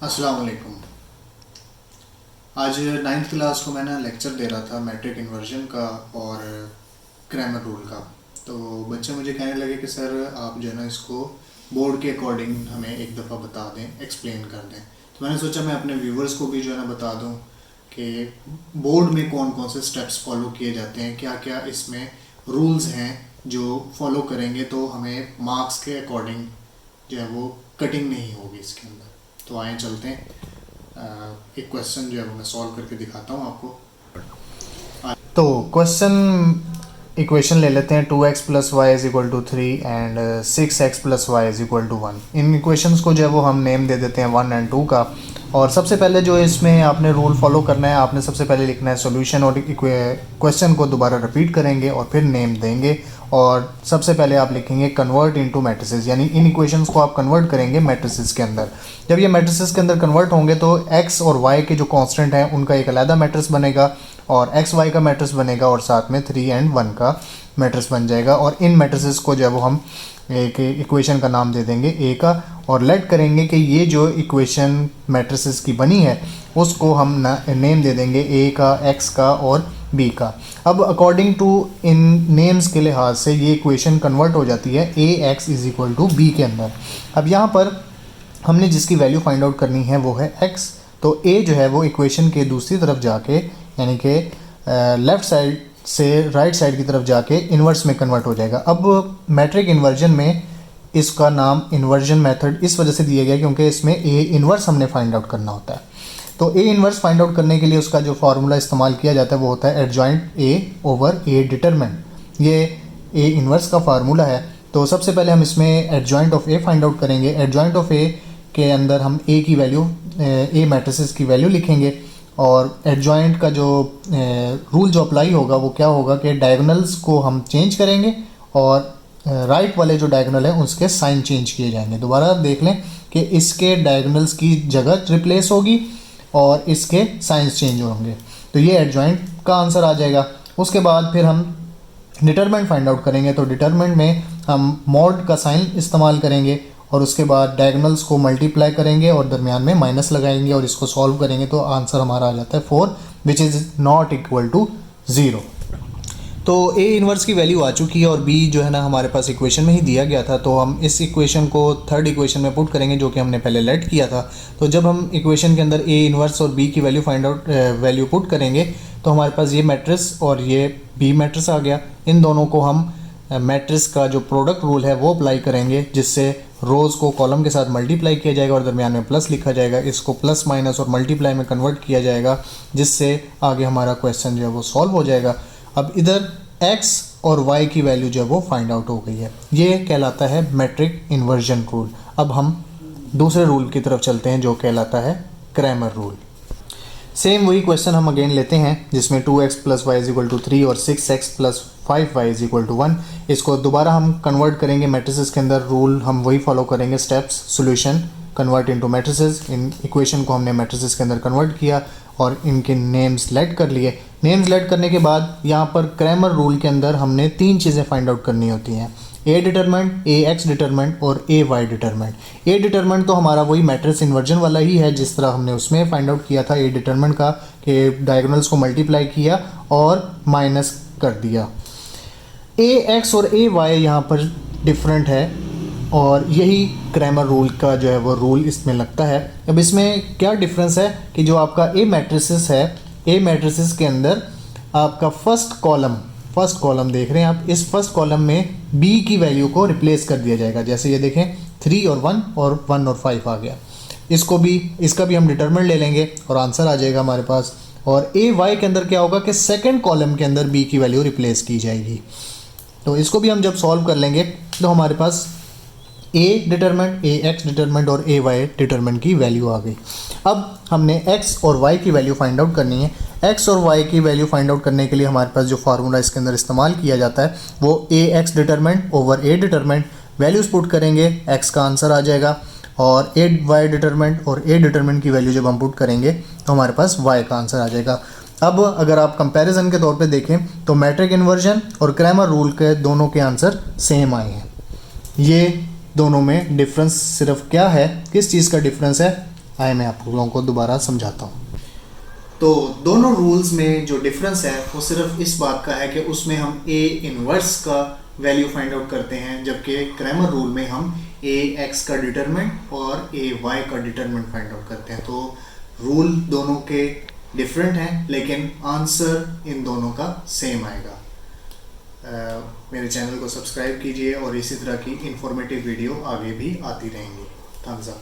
अस्सलाम वालेकुम। आज नाइन्थ क्लास को मैं ना लेक्चर दे रहा था मैट्रिक इन्वर्जन का और क्रैमर रूल का। तो बच्चे मुझे कहने लगे कि सर आप जो है ना इसको बोर्ड के अकॉर्डिंग हमें एक दफ़ा बता दें, एक्सप्लेन कर दें। तो मैंने सोचा मैं अपने व्यूवर्स को भी जो है ना बता दूं कि बोर्ड में कौन कौन से स्टेप्स फॉलो किए जाते हैं, क्या क्या इसमें रूल्स हैं जो फॉलो करेंगे तो हमें मार्क्स के अकॉर्डिंग जो है वो कटिंग नहीं होगी इसके अंदर। तो आए चलते हैं, एक क्वेश्चन जो है वो मैं सॉल्व करके दिखाता हूँ आपको। तो क्वेश्चन इक्वेशन ले लेते हैं 2x plus y is equal to 3 and 6x plus y is equal to 1। इन इक्वेशंस को जो है वो हम नेम दे देते हैं 1 एंड 2 का। और सबसे पहले जो इसमें आपने रूल फॉलो करना है, आपने सबसे पहले लिखना है सॉल्यूशन और क्वेश्चन को दोबारा रिपीट करेंगे और फिर नेम देंगे। और सबसे पहले आप लिखेंगे कन्वर्ट इनटू मैट्रिसेस, यानी इन इक्वेशंस को आप कन्वर्ट करेंगे मैट्रिसेस के अंदर। जब ये मैट्रिसेस के अंदर कन्वर्ट होंगे तो x और y के जो कांस्टेंट हैं उनका एक अलग मैट्रिक्स बनेगा और एक्स वाई का मैट्रिक्स बनेगा और साथ में 3 एंड 1 का मैट्रिक्स बन जाएगा। और इन मैट्रिसेस को जो है वो हम एक इक्वेशन का नाम दे देंगे ए का और लेट करेंगे कि ये जो इक्वेशन मैट्रिसेस की बनी है उसको हम नेम दे देंगे ए का, एक्स का और बी का। अब अकॉर्डिंग टू इन नेम्स के लिहाज से ये इक्वेशन कन्वर्ट हो जाती है a x is equal to b के अंदर। अब यहाँ पर हमने जिसकी वैल्यू फाइंड आउट करनी है वो है x। तो a जो है वो इक्वेशन के दूसरी तरफ जाके यानी कि लेफ़्ट साइड से राइट साइड की तरफ जाके इन्वर्स में कन्वर्ट हो जाएगा। अब मैट्रिक इन्वर्जन में इसका नाम इन्वर्जन मेथड इस वजह से दिया गया क्योंकि इसमें a इन्वर्स हमने फाइंड आउट करना होता है। तो a इन्वर्स फाइंड आउट करने के लिए उसका जो फार्मूला इस्तेमाल किया जाता है वो होता है adjoint a over a determinant. ये a इन्वर्स का फार्मूला है। तो सबसे पहले हम इसमें adjoint of a find out करेंगे। एडजॉइंट ऑफ a के अंदर हम a की वैल्यू, a मैट्रिसेस की वैल्यू लिखेंगे और एडजॉइंट का जो रूल जो अप्लाई होगा वो क्या होगा कि डायगोनल्स को हम चेंज करेंगे और राइट वाले जो डायगोनल है उसके साइन चेंज किए जाएंगे। दोबारा देख लें कि इसके डायगोनल्स की जगह रिप्लेस होगी और इसके साइंस चेंज होंगे। तो ये एडजॉइंट का आंसर आ जाएगा। उसके बाद फिर हम डिटरमिनेंट फाइंड आउट करेंगे। तो डिटरमिनेंट में हम मॉड का साइन इस्तेमाल करेंगे और उसके बाद डायगोनल्स को मल्टीप्लाई करेंगे और दरमियान में माइनस लगाएंगे और इसको सॉल्व करेंगे तो आंसर हमारा आ जाता है 4 which is not equal to 0। तो a इन्वर्स की वैल्यू आ चुकी है और b जो है ना हमारे पास इक्वेशन में ही दिया गया था। तो हम इस इक्वेशन को थर्ड इक्वेशन में पुट करेंगे जो कि हमने पहले लेट किया था। तो जब हम इक्वेशन के अंदर a इन्वर्स और b की value find out value put करेंगे तो हमारे पास ये मैट्रिक्स और ये b मैट्रिक्स आ गया। इन दोनों को हम मैट्रिक्स का जो प्रोडक्ट रूल है वो अप्लाई करेंगे जिससे रोज़ को कॉलम के साथ मल्टीप्लाई किया जाएगा और दरमियान में प्लस लिखा जाएगा। इसको प्लस माइनस और मल्टीप्लाई में कन्वर्ट किया जाएगा जिससे आगे हमारा क्वेश्चन जो है वो सॉल्व हो जाएगा। अब इधर x और y की वैल्यू जो है वो फाइंड आउट हो गई है। ये कहलाता है मैट्रिक इन्वर्जन रूल। अब हम दूसरे रूल की तरफ चलते हैं जो कहलाता है क्रैमर रूल। सेम वही क्वेश्चन हम अगेन लेते हैं जिसमें 2x plus y is equal to 3 और 6x plus 5y is equal to 1। इसको दोबारा हम कन्वर्ट करेंगे मैट्रिसेस के अंदर। रूल हम वही फॉलो करेंगे, steps, solution, convert into matrices. In equation को हमने मैट्रिसेस के अंदर कन्वर्ट किया और इनके नेम्स लेट कर लिए। नेम्स लेट करने के बाद यहाँ पर क्रैमर रूल के अंदर हमने 3 चीज़ें फाइंड आउट करनी होती हैं, ए डिटरमिनेंट, ए एक्स डिटरमिनेंट और ए वाई डिटरमिनेंट। ए डिटरमिनेंट तो हमारा वही मैट्रिक्स इन्वर्जन वाला ही है जिस तरह हमने उसमें फाइंड आउट किया था ए डिटरमिनेंट का कि डायगोनल्स को मल्टीप्लाई किया और माइनस कर दिया। ए एक्स और ए वाई यहाँ पर डिफरेंट है और यही क्रैमर रूल का जो है वो रूल इसमें लगता है। अब इसमें क्या डिफरेंस है कि जो आपका ए मैट्रिसेस है, ए मैट्रिसेस के अंदर आपका फर्स्ट कॉलम देख रहे हैं आप, इस फर्स्ट कॉलम में b की वैल्यू को रिप्लेस कर दिया जाएगा। जैसे ये देखें 3 और 1 और 1 और 5 आ गया। इसका भी हम डिटरमिनेंट ले लेंगे और आंसर आ जाएगा हमारे पास। और ए वाई के अंदर क्या होगा कि सेकंड कॉलम के अंदर b की वैल्यू रिप्लेस की जाएगी। तो इसको भी हम जब सॉल्व कर लेंगे तो हमारे पास ए डिटरमिनेंट, ए एक्स डिटरमिनेंट और ए वाई डिटरमिनेंट की वैल्यू आ गई। अब हमने एक्स और वाई की वैल्यू फाइंड आउट करनी है। एक्स और वाई की वैल्यू फाइंड आउट करने के लिए हमारे पास जो फार्मूला इसके अंदर इस्तेमाल किया जाता है वो ए एक्स डिटरमिनेंट ओवर ए डिटरमिनेंट। वैल्यूज़ पुट करेंगे, एक्स का आंसर आ जाएगा और ए वाई डिटरमिनेंट और ए डिटरमिनेंट की वैल्यू जब हम पुट करेंगे तो हमारे पास वाई का आंसर आ जाएगा। अब अगर आप कंपैरिजन के तौर पे देखें तो मैट्रिक इन्वर्जन और क्रैमर रूल के दोनों के आंसर सेम आए हैं। ये दोनों में डिफरेंस सिर्फ क्या है, किस चीज़ का डिफरेंस है, आइए मैं आप लोगों को दोबारा समझाता हूँ। तो दोनों रूल्स में जो डिफरेंस है वो सिर्फ इस बात का है कि उसमें हम ए इनवर्स का वैल्यू फाइंड आउट करते हैं, जबकि क्रैमर रूल में हम ए एक्स का डिटरमिनेंट और ए वाई का डिटरमिनेंट फाइंड आउट करते हैं। तो रूल दोनों के डिफरेंट हैं लेकिन आंसर इन दोनों का सेम आएगा। मेरे चैनल को सब्सक्राइब कीजिए और इसी तरह की इंफॉर्मेटिव वीडियो आगे भी आती रहेंगी। Thumbs up.